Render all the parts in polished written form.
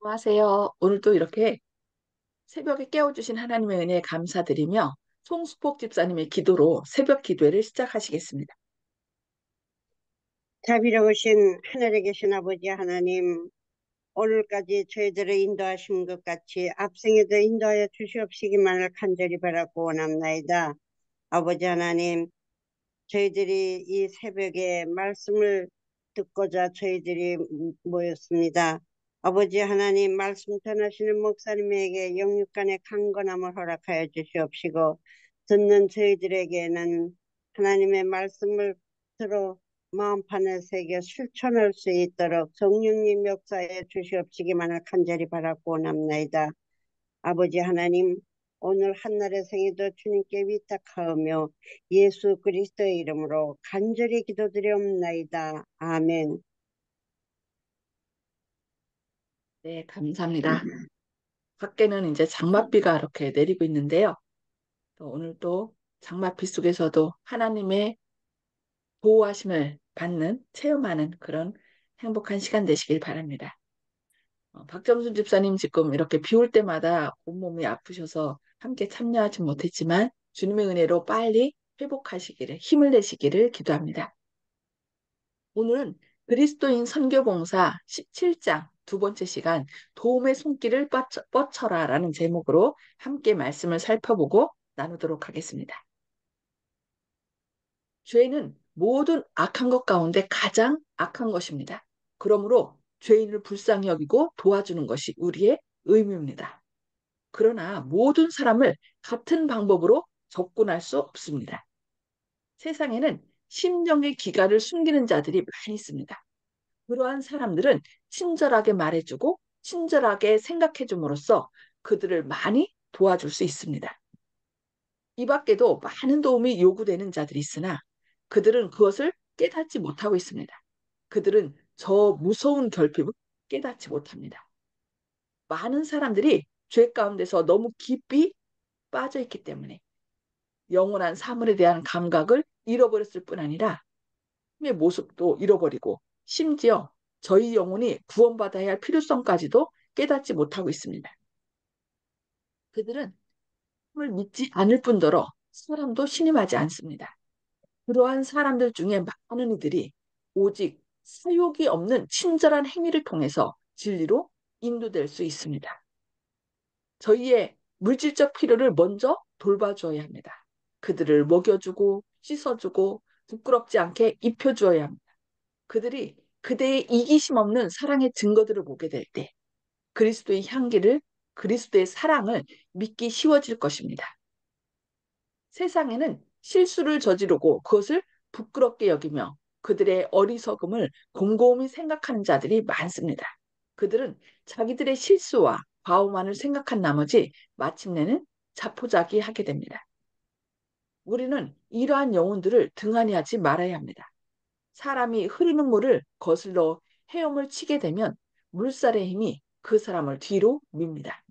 안녕하세요. 오늘도 이렇게 새벽에 깨워주신 하나님의 은혜에 감사드리며 송수폭 집사님의 기도로 새벽 기도회를 시작하시겠습니다. 자비로우신 하늘에 계신 아버지 하나님, 오늘까지 저희들을 인도하신 것 같이 앞생에도 인도하여 주시옵시기만을 간절히 바라고 원합나이다. 아버지 하나님, 저희들이 이 새벽에 말씀을 듣고자 저희들이 모였습니다. 아버지 하나님, 말씀 전하시는 목사님에게 영육간의 강건함을 허락하여 주시옵시고, 듣는 저희들에게는 하나님의 말씀을 들어 마음판에 새겨 실천할 수 있도록 성령님 역사해 주시옵시기만을 간절히 바라고 원합나이다. 아버지 하나님, 오늘 한날의 생에도 주님께 위탁하오며 예수 그리스도의 이름으로 간절히 기도드리옵나이다. 아멘. 네, 감사합니다. 밖에는 이제 장맛비가 이렇게 내리고 있는데요. 또 오늘 또 장맛비 속에서도 하나님의 보호하심을 받는, 체험하는 그런 행복한 시간 되시길 바랍니다. 박정순 집사님 지금 이렇게 비올 때마다 온몸이 아프셔서 함께 참여하지 못했지만 주님의 은혜로 빨리 회복하시기를, 힘을 내시기를 기도합니다. 오늘은 그리스도인 선교봉사 17장 두 번째 시간 도움의 손길을 뻗쳐라라는 제목으로 함께 말씀을 살펴보고 나누도록 하겠습니다. 죄는 모든 악한 것 가운데 가장 악한 것입니다. 그러므로 죄인을 불쌍히 여기고 도와주는 것이 우리의 의무입니다. 그러나 모든 사람을 같은 방법으로 접근할 수 없습니다. 세상에는 심령의 기갈을 숨기는 자들이 많이 있습니다. 그러한 사람들은 친절하게 말해주고 친절하게 생각해줌으로써 그들을 많이 도와줄 수 있습니다. 이 밖에도 많은 도움이 요구되는 자들이 있으나 그들은 그것을 깨닫지 못하고 있습니다. 그들은 저 무서운 결핍을 깨닫지 못합니다. 많은 사람들이 죄 가운데서 너무 깊이 빠져 있기 때문에 영원한 사물에 대한 감각을 잃어버렸을 뿐 아니라 의 모습도 잃어버리고 심지어 저희 영혼이 구원받아야 할 필요성까지도 깨닫지 못하고 있습니다. 그들은 하나님을 믿지 않을 뿐더러 사람도 신임하지 않습니다. 그러한 사람들 중에 많은 이들이 오직 사욕이 없는 친절한 행위를 통해서 진리로 인도될 수 있습니다. 저희의 물질적 필요를 먼저 돌봐주어야 합니다. 그들을 먹여주고 씻어주고 부끄럽지 않게 입혀주어야 합니다. 그들이 그대의 이기심 없는 사랑의 증거들을 보게 될 때 그리스도의 향기를, 그리스도의 사랑을 믿기 쉬워질 것입니다. 세상에는 실수를 저지르고 그것을 부끄럽게 여기며 그들의 어리석음을 곰곰이 생각하는 자들이 많습니다. 그들은 자기들의 실수와 과오만을 생각한 나머지 마침내는 자포자기하게 됩니다. 우리는 이러한 영혼들을 등한히 하지 말아야 합니다. 사람이 흐르는 물을 거슬러 헤엄을 치게 되면 물살의 힘이 그 사람을 뒤로 밉니다.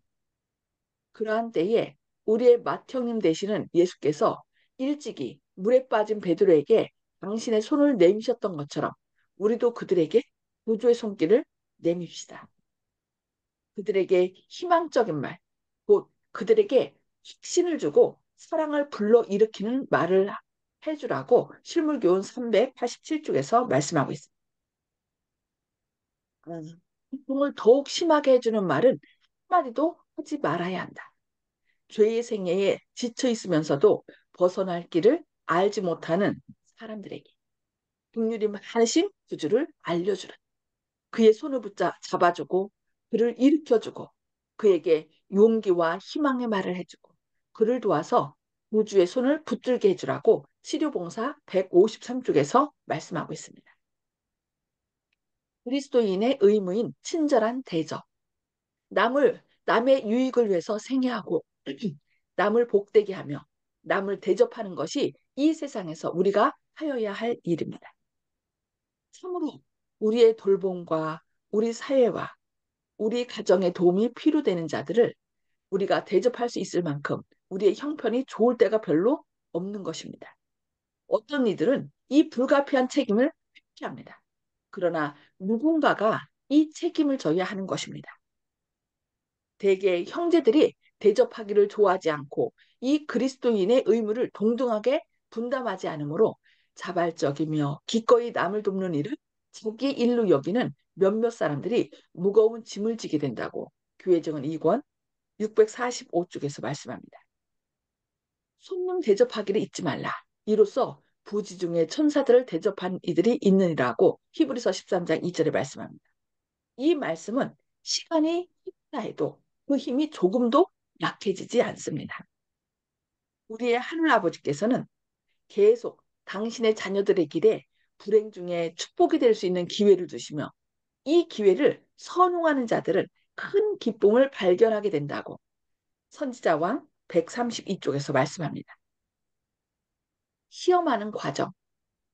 그러한 때에 우리의 맏형님 되시는 예수께서 일찍이 물에 빠진 베드로에게 당신의 손을 내미셨던 것처럼 우리도 그들에게 구주의 손길을 내밉시다. 그들에게 희망적인 말, 곧 그들에게 확신을 주고 사랑을 불러일으키는 말을 해주라고 실물교훈 387쪽에서 말씀하고 있습니다. 고통을 더욱 심하게 해주는 말은 한마디도 하지 말아야 한다. 죄의 생애에 지쳐 있으면서도 벗어날 길을 알지 못하는 사람들에게 긍휼이 많으신 구주를 알려주라. 그의 손을 잡아주고 그를 일으켜주고 그에게 용기와 희망의 말을 해주고 그를 도와서 우주의 손을 붙들게 해주라고 치료봉사 153쪽에서 말씀하고 있습니다. 그리스도인의 의무인 친절한 대접, 남의 유익을 위해서 생애하고 남을 복되게 하며 남을 대접하는 것이 이 세상에서 우리가 하여야 할 일입니다. 참으로 우리의 돌봄과 우리 사회와 우리 가정에 도움이 필요되는 자들을 우리가 대접할 수 있을 만큼 우리의 형편이 좋을 때가 별로 없는 것입니다. 어떤 이들은 이 불가피한 책임을 회피합니다. 그러나 누군가가 이 책임을 져야 하는 것입니다. 대개 형제들이 대접하기를 좋아하지 않고 이 그리스도인의 의무를 동등하게 분담하지 않으므로 자발적이며 기꺼이 남을 돕는 일을 자기 일로 여기는 몇몇 사람들이 무거운 짐을 지게 된다고 교회정은 2권 645쪽에서 말씀합니다. 손님 대접하기를 잊지 말라. 이로써 부지 중에 천사들을 대접한 이들이 있느니라고 히브리서 13장 2절에 말씀합니다. 이 말씀은 시간이 흐른다 해도 그 힘이 조금도 약해지지 않습니다. 우리의 하늘 아버지께서는 계속 당신의 자녀들의 길에 불행 중에 축복이 될 수 있는 기회를 주시며 이 기회를 선용하는 자들은 큰 기쁨을 발견하게 된다고 선지자왕 132쪽에서 말씀합니다. 시험하는 과정.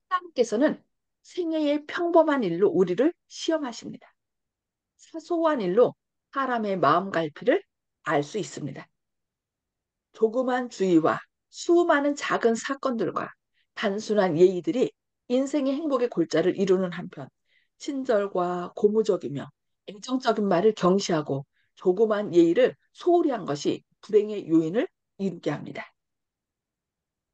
하나님께서는 생애의 평범한 일로 우리를 시험하십니다. 사소한 일로 사람의 마음 갈피를 알 수 있습니다. 조그만 주의와 수많은 작은 사건들과 단순한 예의들이 인생의 행복의 골자를 이루는 한편 친절과 고무적이며 애정적인 말을 경시하고 조그만 예의를 소홀히 한 것이 불행의 요인을 이루게 합니다.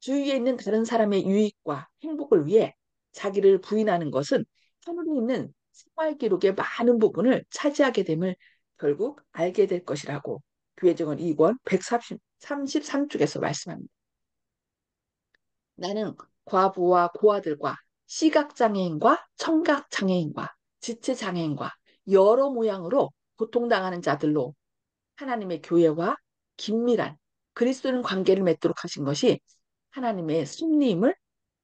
주위에 있는 다른 사람의 유익과 행복을 위해 자기를 부인하는 것은 하늘에 있는 생활 기록의 많은 부분을 차지하게 됨을 결국 알게 될 것이라고 교회정원 2권 133쪽에서 말씀합니다. 나는 과부와 고아들과 시각장애인과 청각장애인과 지체장애인과 여러 모양으로 고통당하는 자들로 하나님의 교회와 긴밀한 그리스도인 관계를 맺도록 하신 것이 하나님의 섭리임을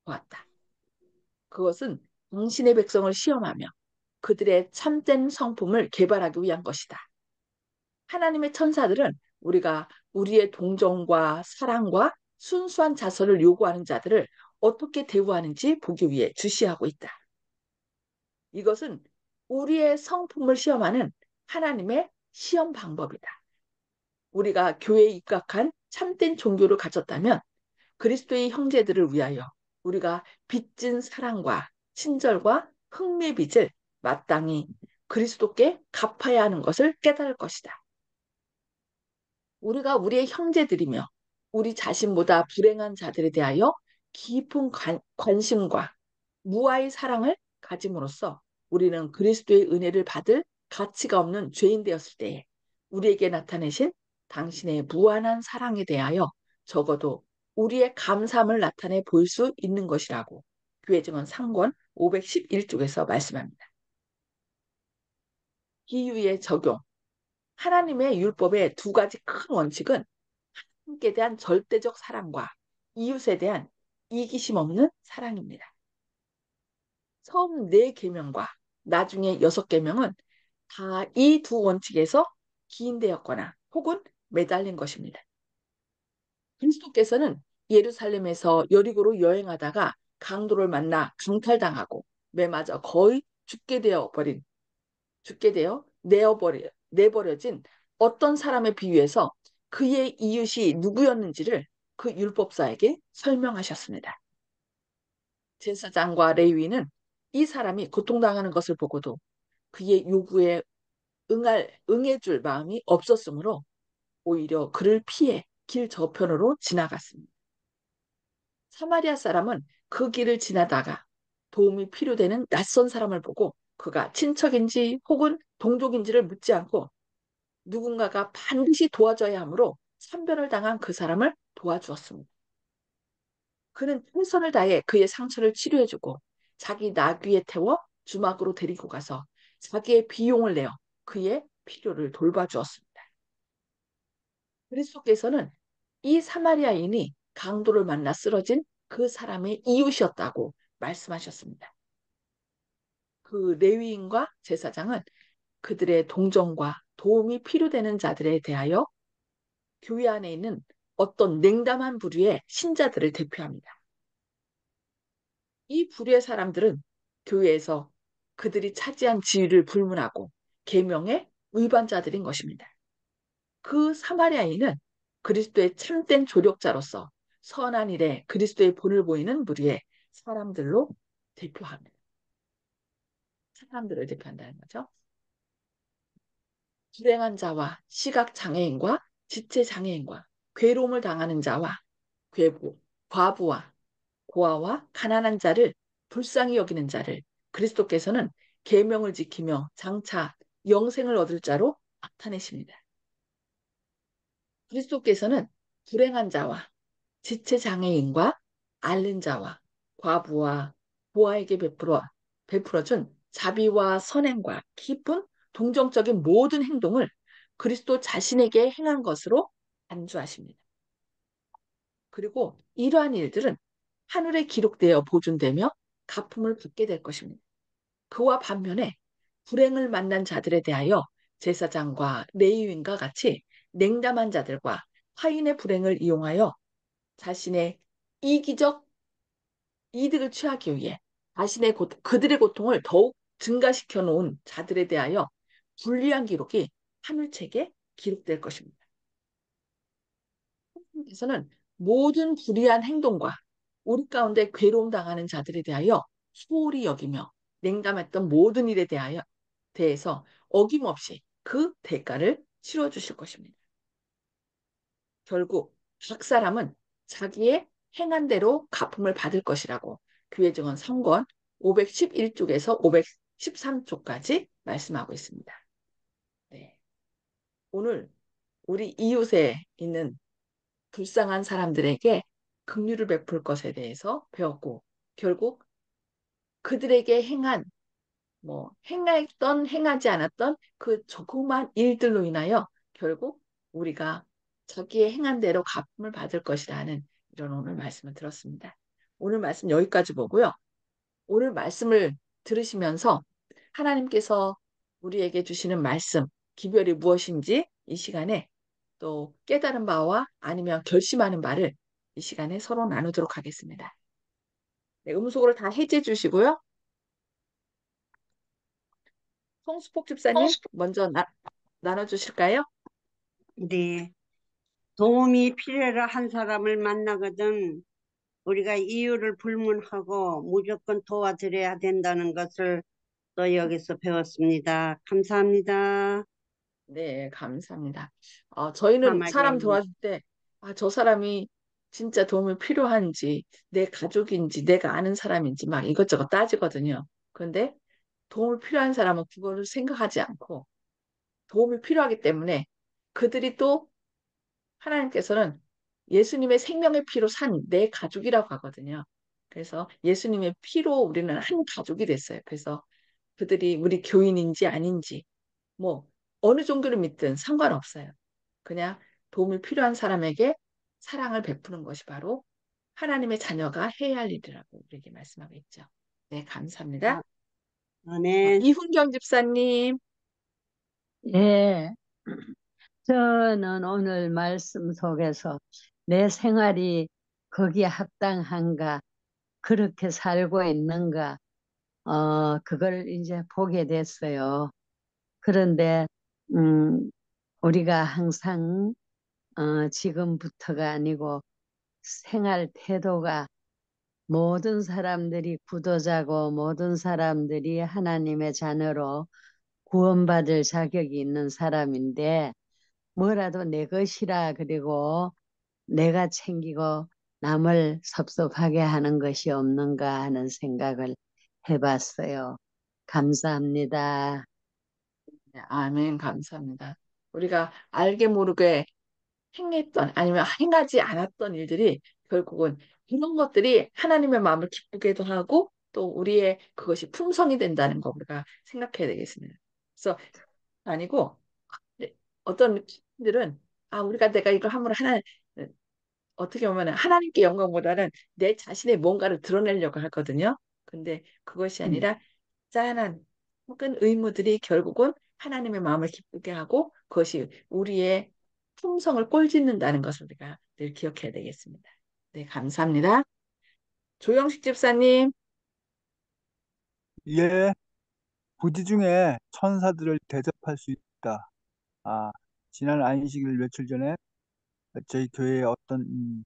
보았다. 그것은 당신의 백성을 시험하며 그들의 참된 성품을 개발하기 위한 것이다. 하나님의 천사들은 우리가 우리의 동정과 사랑과 순수한 자선을 요구하는 자들을 어떻게 대우하는지 보기 위해 주시하고 있다. 이것은 우리의 성품을 시험하는 하나님의 시험 방법이다. 우리가 교회에 입각한 참된 종교를 가졌다면 그리스도의 형제들을 위하여 우리가 빚진 사랑과 친절과 흥미의 빚을 마땅히 그리스도께 갚아야 하는 것을 깨달을 것이다. 우리가 우리의 형제들이며 우리 자신보다 불행한 자들에 대하여 깊은 관심과 무아의 사랑을 가짐으로써 우리는 그리스도의 은혜를 받을 가치가 없는 죄인 되었을 때에 우리에게 나타내신 당신의 무한한 사랑에 대하여 적어도 우리의 감사함을 나타내 보일 수 있는 것이라고 교회증언 3권 511쪽에서 말씀합니다. 비유의 적용. 하나님의 율법의 두 가지 큰 원칙은 하나님께 대한 절대적 사랑과 이웃에 대한 이기심 없는 사랑입니다. 처음 네 계명과 나중에 6계명은 다 이 두 원칙에서 기인되었거나 혹은 매달린 것입니다. 그리스도께서는 예루살렘에서 여리고로 여행하다가 강도를 만나 강탈당하고 매맞아 거의 죽게 되어 내버려진 어떤 사람에 비유해서 그의 이웃이 누구였는지를 그 율법사에게 설명하셨습니다. 제사장과 레위인은 이 사람이 고통당하는 것을 보고도 그의 요구에 응해줄 마음이 없었으므로 오히려 그를 피해 길 저편으로 지나갔습니다. 사마리아 사람은 그 길을 지나다가 도움이 필요되는 낯선 사람을 보고 그가 친척인지 혹은 동족인지를 묻지 않고 누군가가 반드시 도와줘야 하므로 참변을 당한 그 사람을 도와주었습니다. 그는 최선을 다해 그의 상처를 치료해주고 자기 나귀에 태워 주막으로 데리고 가서 자기의 비용을 내어 그의 필요를 돌봐주었습니다. 그리스도께서는 이 사마리아인이 강도를 만나 쓰러진 그 사람의 이웃이었다고 말씀하셨습니다. 그 레위인과 제사장은 그들의 동정과 도움이 필요되는 자들에 대하여 교회 안에 있는 어떤 냉담한 부류의 신자들을 대표합니다. 이 부류의 사람들은 교회에서 그들이 차지한 지위를 불문하고 계명의 위반자들인 것입니다. 그 사마리아인은 그리스도의 참된 조력자로서 선한 일에 그리스도의 본을 보이는 무리의 사람들로 대표합니다. 사람들을 대표한다는 거죠. 불행한 자와 시각장애인과 지체장애인과 괴로움을 당하는 자와 괴부, 과부와 고아와 가난한 자를 불쌍히 여기는 자를 그리스도께서는 계명을 지키며 장차 영생을 얻을 자로 나타내십니다. 그리스도께서는 불행한 자와 지체장애인과 앓는 자와 과부와 고아에게 베풀어준 자비와 선행과 깊은 동정적인 모든 행동을 그리스도 자신에게 행한 것으로 안주하십니다. 그리고 이러한 일들은 하늘에 기록되어 보존되며 가품을 받게 될 것입니다. 그와 반면에 불행을 만난 자들에 대하여 제사장과 레위인과 같이 냉담한 자들과 타인의 불행을 이용하여 자신의 이기적 이득을 취하기 위해 그들의 고통을 더욱 증가시켜 놓은 자들에 대하여 불리한 기록이 하늘책에 기록될 것입니다. 하나님께서는 모든 불의한 행동과 우리 가운데 괴로움 당하는 자들에 대하여 소홀히 여기며 냉담했던 모든 일에 대해서 어김없이 그 대가를 치러 주실 것입니다. 결국 각 사람은 자기의 행한 대로 갚음을 받을 것이라고 교회 증언 성권 511쪽에서 513쪽까지 말씀하고 있습니다. 네. 오늘 우리 이웃에 있는 불쌍한 사람들에게 긍휼을 베풀 것에 대해서 배웠고 결국 그들에게 행한 행했던 행하지 않았던 그 조그만 일들로 인하여 결국 우리가 자기의 행한 대로 갚음을 받을 것이라는 이런 오늘 말씀을 들었습니다. 오늘 말씀 여기까지 보고요. 오늘 말씀을 들으시면서 하나님께서 우리에게 주시는 말씀, 기별이 무엇인지 이 시간에 또 깨달은 바와 아니면 결심하는 바를 이 시간에 서로 나누도록 하겠습니다. 네, 음소거를 다 해제해 주시고요. 송수폭 집사님 먼저 나눠주실까요? 네. 도움이 필요로 한 사람을 만나거든 우리가 이유를 불문하고 무조건 도와드려야 된다는 것을 또 여기서 배웠습니다. 감사합니다. 네, 감사합니다. 저희는 참하게 사람 합니다. 도와줄 때, 저 사람이 진짜 도움이 필요한지, 내 가족인지, 내가 아는 사람인지 막 이것저것 따지거든요. 그런데 도움이 필요한 사람은 그거를 생각하지 않고 도움이 필요하기 때문에 그들이 또 하나님께서는 예수님의 생명의 피로 산 내 가족이라고 하거든요. 그래서 예수님의 피로 우리는 한 가족이 됐어요. 그래서 그들이 우리 교인인지 아닌지, 뭐, 어느 종교를 믿든 상관없어요. 그냥 도움이 필요한 사람에게 사랑을 베푸는 것이 바로 하나님의 자녀가 해야 할 일이라고 우리에게 말씀하고 있죠. 네, 감사합니다. 아, 아멘. 이훈경 집사님. 예, 저는 오늘 말씀 속에서 내 생활이 거기에 합당한가, 그렇게 살고 있는가, 그걸 이제 보게 됐어요. 그런데, 음, 우리가 항상, 지금부터가 아니고 생활 태도가 모든 사람들이 구도자고 모든 사람들이 하나님의 자녀로 구원받을 자격이 있는 사람인데, 뭐라도 내 것이라 그리고 내가 챙기고 남을 섭섭하게 하는 것이 없는가 하는 생각을 해봤어요. 감사합니다. 네, 아멘, 감사합니다. 우리가 알게 모르게 행했던 아니면 행하지 않았던 일들이 결국은 이런 것들이 하나님의 마음을 기쁘게도 하고 또 우리의 그것이 풍성이 된다는 거 우리가 생각해야 되겠습니다. 그래서 아니고 어떤 분들은 우리가 내가 이걸 함으로 어떻게 보면 하나님께 영광보다는 내 자신의 뭔가를 드러내려고 하거든요. 근데 그것이 아니라 짠한 혹은 의무들이 결국은 하나님의 마음을 기쁘게 하고 그것이 우리의 품성을 꼴짓는다는 것을 우리가 늘 기억해야 되겠습니다. 네, 감사합니다. 조영식 집사님. 예, 부지 중에 천사들을 대접할 수 있다. 아, 지난 안식일 며칠 전에 저희 교회에 어떤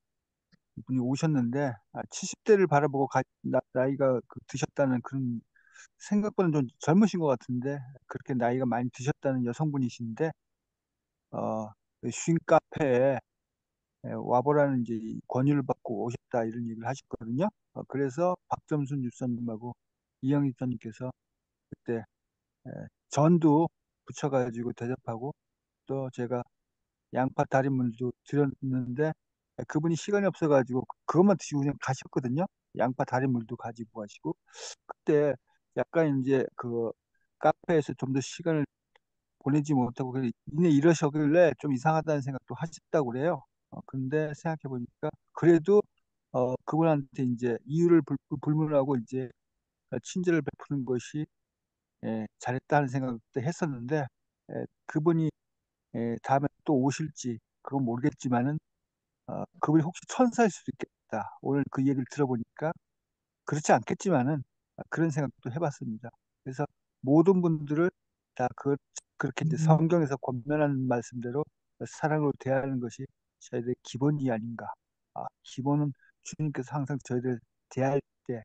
분이 오셨는데 70대를 바라보고 나이가 드셨다는 그런 생각보다는 좀 젊으신 것 같은데 그렇게 나이가 많이 드셨다는 여성분이신데 어, 쉰 카페에 와보라는 이제 이 권유를 받고 오셨다 이런 얘기를 하셨거든요. 그래서 박점순 집사님하고 이영희 집사님께서 그때 에, 전도 부쳐가지고 대접하고 또 제가 양파 다리물도 드렸는데 그분이 시간이 없어가지고 그것만 드시고 그냥 가셨거든요. 양파 다리물도 가지고 가시고 그때 약간 이제 그 카페에서 좀 더 시간을 보내지 못하고 그냥 이내 이러셨길래 좀 이상하다는 생각도 하셨다고 그래요. 근데 생각해 보니까 그래도 그분한테 이제 이유를 불문하고 이제 친절을 베푸는 것이 잘했다는 생각도 했었는데 그분이 다음에 또 오실지 그건 모르겠지만은 그분이 혹시 천사일 수도 있겠다. 오늘 그 얘기를 들어보니까 그렇지 않겠지만은 그런 생각도 해봤습니다. 그래서 모든 분들을 다 그렇게 이제 성경에서 권면하는 말씀대로 사랑으로 대하는 것이 저희들의 기본이 아닌가. 기본은 주님께서 항상 저희들 대할 때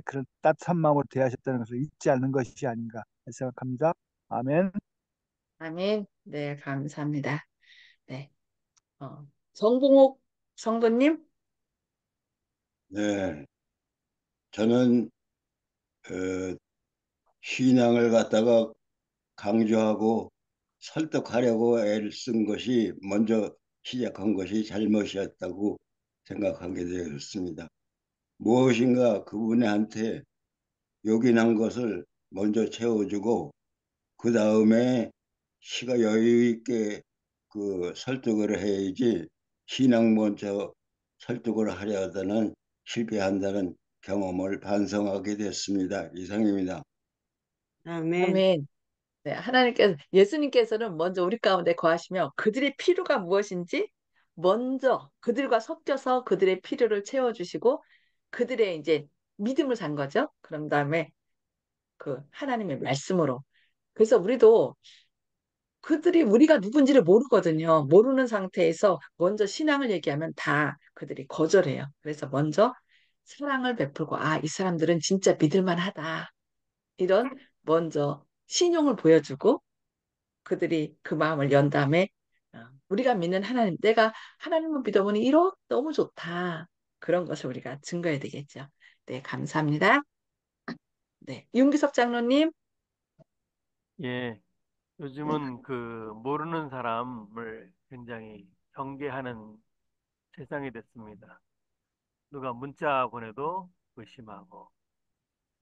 그런 따뜻한 마음으로 대하셨다는 것을 잊지 않는 것이 아닌가 생각합니다. 아멘. 아멘. 네, 감사합니다. 네. 정봉옥 성도님? 네, 저는 어, 신앙을 갖다가 강조하고 설득하려고 애를 쓴 것이 먼저 시작한 것이 잘못이었다고 생각하게 되었습니다. 무엇인가 그분한테 요긴한 것을 먼저 채워주고 그 다음에 시가 여유 있게 그 설득을 해야지 신앙 먼저 설득을 하려 하다는 실패한다는 경험을 반성하게 됐습니다. 이상입니다. 아멘. 아멘. 네, 예수님께서는 먼저 우리 가운데 거하시며 그들의 필요가 무엇인지 먼저 그들과 섞여서 그들의 필요를 채워주시고 그들의 이제 믿음을 산 거죠. 그런 다음에 그 하나님의 말씀으로. 그래서 우리도 그들이 우리가 누군지를 모르거든요. 모르는 상태에서 먼저 신앙을 얘기하면 다 그들이 거절해요. 그래서 먼저 사랑을 베풀고, 아, 이 사람들은 진짜 믿을만 하다. 이런 먼저 신용을 보여주고 그들이 그 마음을 연 다음에 우리가 믿는 하나님, 내가 하나님을 믿어보니 이렇게 너무 좋다. 그런 것을 우리가 증거해야 되겠죠. 네, 감사합니다. 네, 윤기석 장로님. 예, 요즘은 그 모르는 사람을 굉장히 경계하는 세상이 됐습니다. 누가 문자 보내도 의심하고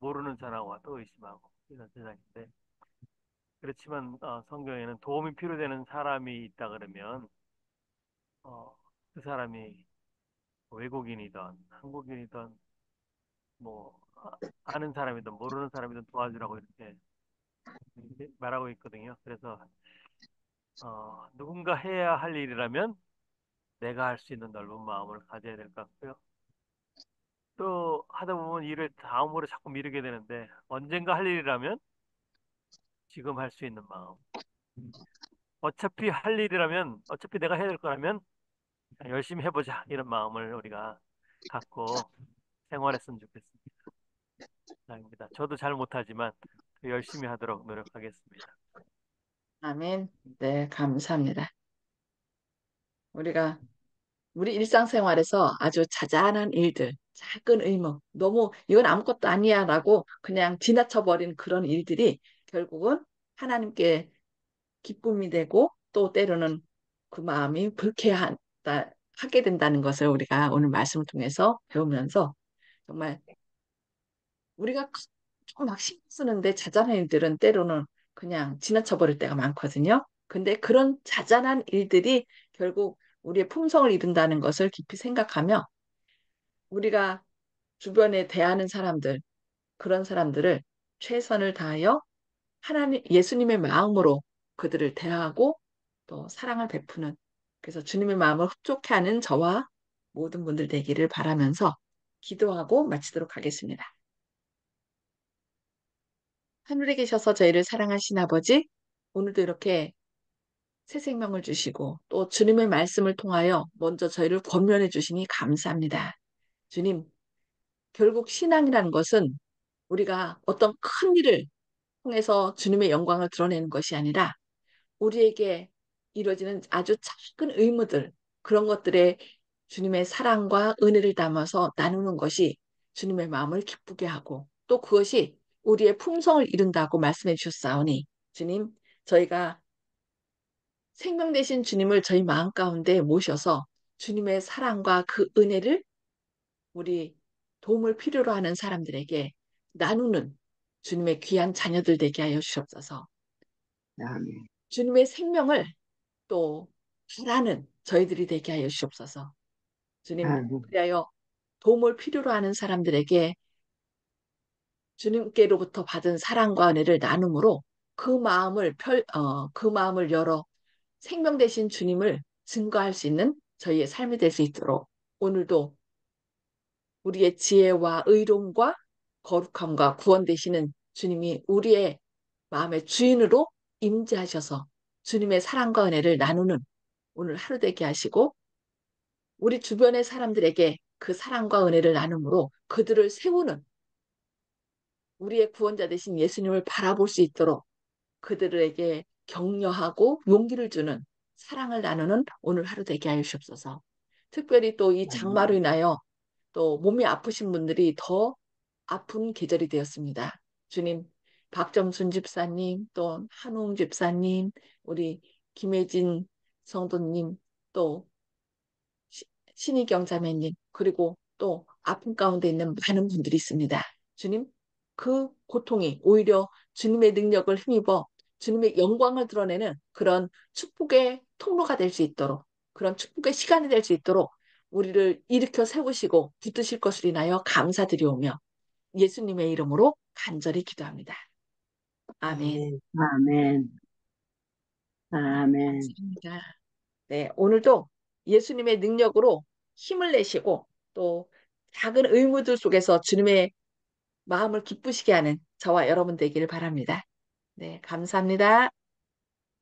모르는 사람 와도 의심하고 이런 세상인데 그렇지만 성경에는 도움이 필요되는 사람이 있다 그러면 그 사람이 외국인이든 한국인이든 뭐 아는 사람이든 모르는 사람이든 도와주라고 이렇게 말하고 있거든요. 그래서 누군가 해야 할 일이라면 내가 할 수 있는 넓은 마음을 가져야 될 것 같고요. 또 하다 보면 일을 다음으로 자꾸 미루게 되는데 언젠가 할 일이라면 지금 할 수 있는 마음. 어차피 할 일이라면 어차피 내가 해야 될 거라면 그냥 열심히 해보자 이런 마음을 우리가 갖고 생활했으면 좋겠습니다. 입니다. 저도 잘 못하지만 더 열심히 하도록 노력하겠습니다. 아멘. 네, 감사합니다. 우리 일상생활에서 아주 자잘한 일들, 작은 의무, 너무 이건 아무것도 아니야라고 그냥 지나쳐버린 그런 일들이 결국은 하나님께 기쁨이 되고 또 때로는 그 마음이 하게 된다는 것을 우리가 오늘 말씀을 통해서 배우면서 정말 우리가 막 신경 쓰는데 자잘한 일들은 때로는 그냥 지나쳐버릴 때가 많거든요. 근데 그런 자잘한 일들이 결국 우리의 품성을 이룬다는 것을 깊이 생각하며 우리가 주변에 대하는 사람들, 그런 사람들을 최선을 다하여 예수님의 마음으로 그들을 대하고 또 사랑을 베푸는 그래서 주님의 마음을 흡족해 하는 저와 모든 분들 되기를 바라면서 기도하고 마치도록 하겠습니다. 하늘에 계셔서 저희를 사랑하신 아버지, 오늘도 이렇게 새 생명을 주시고 또 주님의 말씀을 통하여 먼저 저희를 권면해 주시니 감사합니다. 주님, 결국 신앙이라는 것은 우리가 어떤 큰 일을 통해서 주님의 영광을 드러내는 것이 아니라 우리에게 이루어지는 아주 작은 의무들, 그런 것들에 주님의 사랑과 은혜를 담아서 나누는 것이 주님의 마음을 기쁘게 하고 또 그것이 우리의 품성을 이룬다고 말씀해 주셨사오니 주님, 저희가 생명 되신 주님을 저희 마음 가운데 모셔서 주님의 사랑과 그 은혜를 우리 도움을 필요로 하는 사람들에게 나누는 주님의 귀한 자녀들 되게 하여 주옵소서. 아멘. 주님의 생명을 또 바라는 저희들이 되게 하여 주옵소서. 주님, 아멘. 그리하여 도움을 필요로 하는 사람들에게 주님께로부터 받은 사랑과 은혜를 나눔으로 그 마음을 열어 생명 되신 주님을 증거할 수 있는 저희의 삶이 될 수 있도록 오늘도 우리의 지혜와 의로움과 거룩함과 구원 되시는 주님이 우리의 마음의 주인으로 임재하셔서 주님의 사랑과 은혜를 나누는 오늘 하루 되게 하시고 우리 주변의 사람들에게 그 사랑과 은혜를 나눔으로 그들을 세우는 우리의 구원자 되신 예수님을 바라볼 수 있도록 그들에게 격려하고 용기를 주는 사랑을 나누는 오늘 하루 되게 하여 주옵소서. 특별히 또 이 장마로 인하여 또 몸이 아프신 분들이 더 아픈 계절이 되었습니다. 주님, 박정순 집사님, 또 한웅 집사님, 우리 김혜진 성도님, 또 신희경 자매님, 그리고 또 아픔 가운데 있는 많은 분들이 있습니다. 주님, 그 고통이 오히려 주님의 능력을 힘입어 주님의 영광을 드러내는 그런 축복의 통로가 될 수 있도록, 그런 축복의 시간이 될 수 있도록 우리를 일으켜 세우시고 붙드실 것을 인하여 감사드리오며 예수님의 이름으로 간절히 기도합니다. 아멘. 아멘. 아멘. 아멘. 감사합니다. 네, 오늘도 예수님의 능력으로 힘을 내시고 또 작은 의무들 속에서 주님의 마음을 기쁘시게 하는 저와 여러분 되기를 바랍니다. 네, 감사합니다.